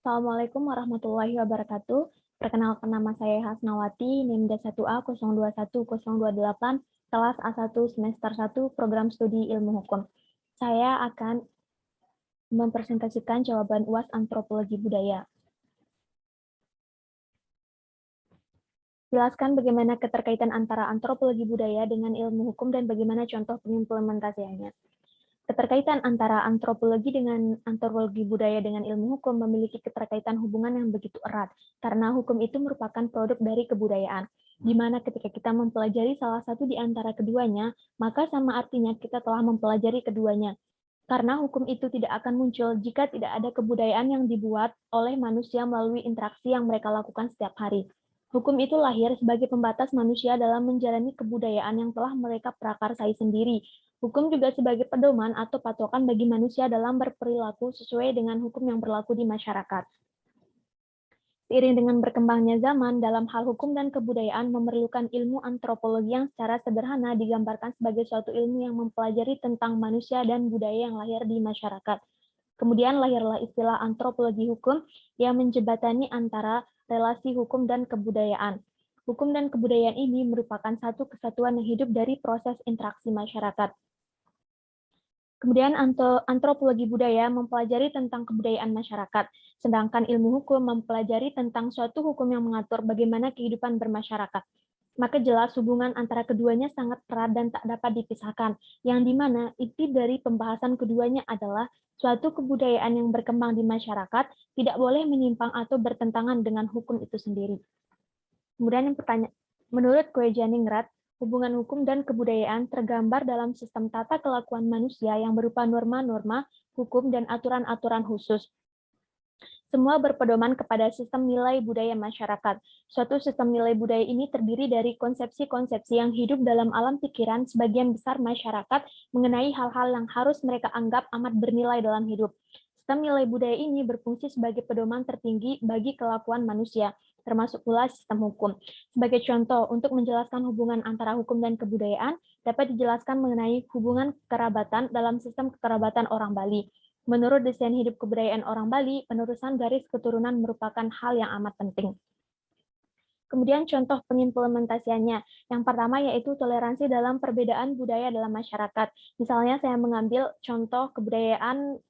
Assalamualaikum warahmatullahi wabarakatuh. Perkenalkan, nama saya Hasnawati, NIM D1A 021028, kelas A1 semester 1, program studi ilmu hukum. Saya akan mempresentasikan jawaban UAS Antropologi Budaya. Jelaskan bagaimana keterkaitan antara antropologi budaya dengan ilmu hukum dan bagaimana contoh pengimplementasiannya. Keterkaitan antara antropologi budaya dengan ilmu hukum memiliki keterkaitan hubungan yang begitu erat, karena hukum itu merupakan produk dari kebudayaan, di mana ketika kita mempelajari salah satu di antara keduanya, maka sama artinya kita telah mempelajari keduanya. Karena hukum itu tidak akan muncul jika tidak ada kebudayaan yang dibuat oleh manusia melalui interaksi yang mereka lakukan setiap hari. Hukum itu lahir sebagai pembatas manusia dalam menjalani kebudayaan yang telah mereka prakarsai sendiri. Hukum juga sebagai pedoman atau patokan bagi manusia dalam berperilaku sesuai dengan hukum yang berlaku di masyarakat. Seiring dengan berkembangnya zaman, dalam hal hukum dan kebudayaan memerlukan ilmu antropologi yang secara sederhana digambarkan sebagai suatu ilmu yang mempelajari tentang manusia dan budaya yang lahir di masyarakat. Kemudian lahirlah istilah antropologi hukum yang menjembatani antara relasi hukum dan kebudayaan. Hukum dan kebudayaan ini merupakan satu kesatuan yang hidup dari proses interaksi masyarakat. Kemudian antropologi budaya mempelajari tentang kebudayaan masyarakat, sedangkan ilmu hukum mempelajari tentang suatu hukum yang mengatur bagaimana kehidupan bermasyarakat. Maka jelas hubungan antara keduanya sangat erat dan tak dapat dipisahkan, yang dimana inti dari pembahasan keduanya adalah suatu kebudayaan yang berkembang di masyarakat tidak boleh menyimpang atau bertentangan dengan hukum itu sendiri. Kemudian yang pertanyaan, menurut Kwejaningrat, hubungan hukum dan kebudayaan tergambar dalam sistem tata kelakuan manusia yang berupa norma-norma, hukum, dan aturan-aturan khusus. Semua berpedoman kepada sistem nilai budaya masyarakat. Suatu sistem nilai budaya ini terdiri dari konsepsi-konsepsi yang hidup dalam alam pikiran sebagian besar masyarakat mengenai hal-hal yang harus mereka anggap amat bernilai dalam hidup. Sistem nilai budaya ini berfungsi sebagai pedoman tertinggi bagi kelakuan manusia, termasuk pula sistem hukum. Sebagai contoh, untuk menjelaskan hubungan antara hukum dan kebudayaan, dapat dijelaskan mengenai hubungan kekerabatan dalam sistem kekerabatan orang Bali. Menurut desain hidup kebudayaan orang Bali, penerusan garis keturunan merupakan hal yang amat penting. Kemudian contoh pengimplementasiannya. Yang pertama yaitu toleransi dalam perbedaan budaya dalam masyarakat. Misalnya saya mengambil contoh kebudayaan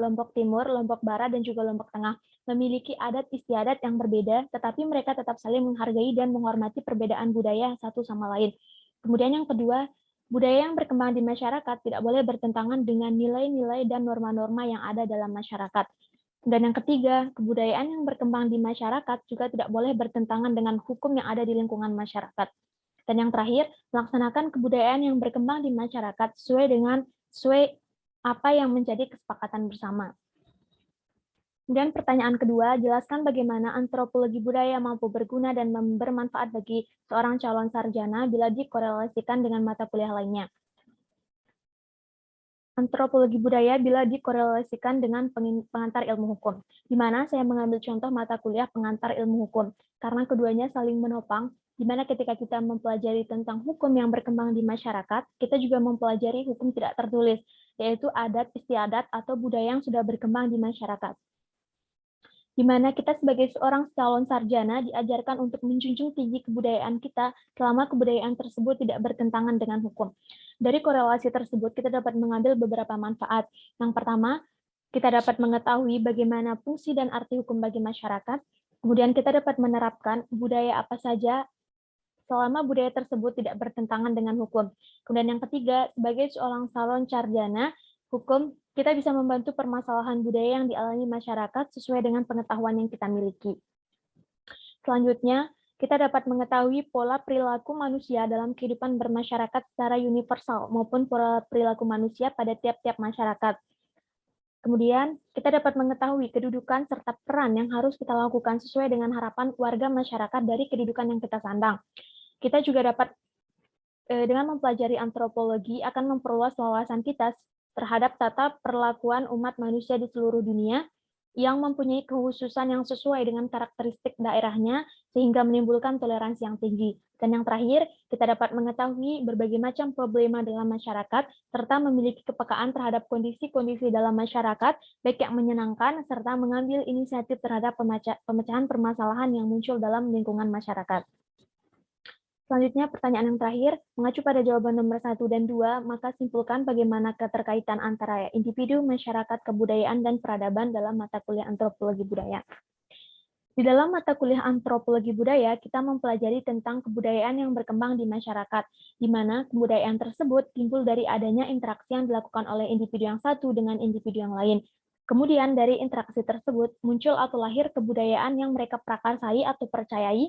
Lombok Timur, Lombok Barat, dan juga Lombok Tengah. Memiliki adat istiadat yang berbeda, tetapi mereka tetap saling menghargai dan menghormati perbedaan budaya satu sama lain. Kemudian yang kedua, budaya yang berkembang di masyarakat tidak boleh bertentangan dengan nilai-nilai dan norma-norma yang ada dalam masyarakat. Dan yang ketiga, kebudayaan yang berkembang di masyarakat juga tidak boleh bertentangan dengan hukum yang ada di lingkungan masyarakat. Dan yang terakhir, melaksanakan kebudayaan yang berkembang di masyarakat sesuai apa yang menjadi kesepakatan bersama. Kemudian pertanyaan kedua, jelaskan bagaimana antropologi budaya mampu berguna dan bermanfaat bagi seorang calon sarjana bila dikorelasikan dengan mata kuliah lainnya. Antropologi budaya bila dikorelasikan dengan pengantar ilmu hukum, di mana saya mengambil contoh mata kuliah pengantar ilmu hukum, karena keduanya saling menopang, di mana ketika kita mempelajari tentang hukum yang berkembang di masyarakat, kita juga mempelajari hukum tidak tertulis, yaitu adat istiadat atau budaya yang sudah berkembang di masyarakat. Di mana kita sebagai seorang calon sarjana diajarkan untuk menjunjung tinggi kebudayaan kita selama kebudayaan tersebut tidak bertentangan dengan hukum. Dari korelasi tersebut, kita dapat mengambil beberapa manfaat. Yang pertama, kita dapat mengetahui bagaimana fungsi dan arti hukum bagi masyarakat. Kemudian kita dapat menerapkan budaya apa saja selama budaya tersebut tidak bertentangan dengan hukum. Kemudian yang ketiga, sebagai seorang calon sarjana hukum, kita bisa membantu permasalahan budaya yang dialami masyarakat sesuai dengan pengetahuan yang kita miliki. Selanjutnya, kita dapat mengetahui pola perilaku manusia dalam kehidupan bermasyarakat secara universal maupun pola perilaku manusia pada tiap-tiap masyarakat. Kemudian, kita dapat mengetahui kedudukan serta peran yang harus kita lakukan sesuai dengan harapan warga masyarakat dari kedudukan yang kita sandang. Kita juga dapat, dengan mempelajari antropologi, akan memperluas wawasan kita terhadap tata perlakuan umat manusia di seluruh dunia, yang mempunyai kekhususan yang sesuai dengan karakteristik daerahnya sehingga menimbulkan toleransi yang tinggi. Dan yang terakhir, kita dapat mengetahui berbagai macam problema dalam masyarakat serta memiliki kepekaan terhadap kondisi-kondisi dalam masyarakat, baik yang menyenangkan serta mengambil inisiatif terhadap pemecahan permasalahan yang muncul dalam lingkungan masyarakat. Selanjutnya, pertanyaan yang terakhir, mengacu pada jawaban nomor 1 dan 2, maka simpulkan bagaimana keterkaitan antara individu, masyarakat, kebudayaan, dan peradaban dalam mata kuliah antropologi budaya. Di dalam mata kuliah antropologi budaya, kita mempelajari tentang kebudayaan yang berkembang di masyarakat, di mana kebudayaan tersebut timbul dari adanya interaksi yang dilakukan oleh individu yang satu dengan individu yang lain. Kemudian dari interaksi tersebut muncul atau lahir kebudayaan yang mereka prakarsai atau percayai.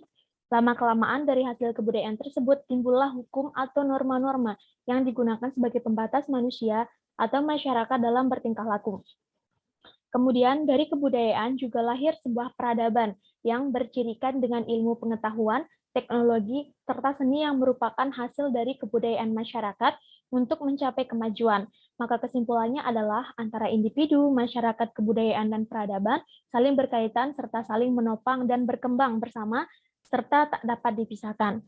Lama-kelamaan dari hasil kebudayaan tersebut timbullah hukum atau norma-norma yang digunakan sebagai pembatas manusia atau masyarakat dalam bertingkah laku. Kemudian dari kebudayaan juga lahir sebuah peradaban yang bercirikan dengan ilmu pengetahuan, teknologi, serta seni yang merupakan hasil dari kebudayaan masyarakat untuk mencapai kemajuan. Maka kesimpulannya adalah antara individu, masyarakat, kebudayaan, dan peradaban saling berkaitan serta saling menopang dan berkembang bersama serta tak dapat dipisahkan.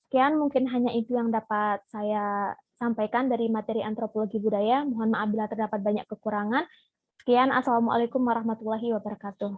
Sekian mungkin hanya itu yang dapat saya sampaikan dari materi antropologi budaya. Mohon maaf bila terdapat banyak kekurangan. Sekian, Assalamualaikum warahmatullahi wabarakatuh.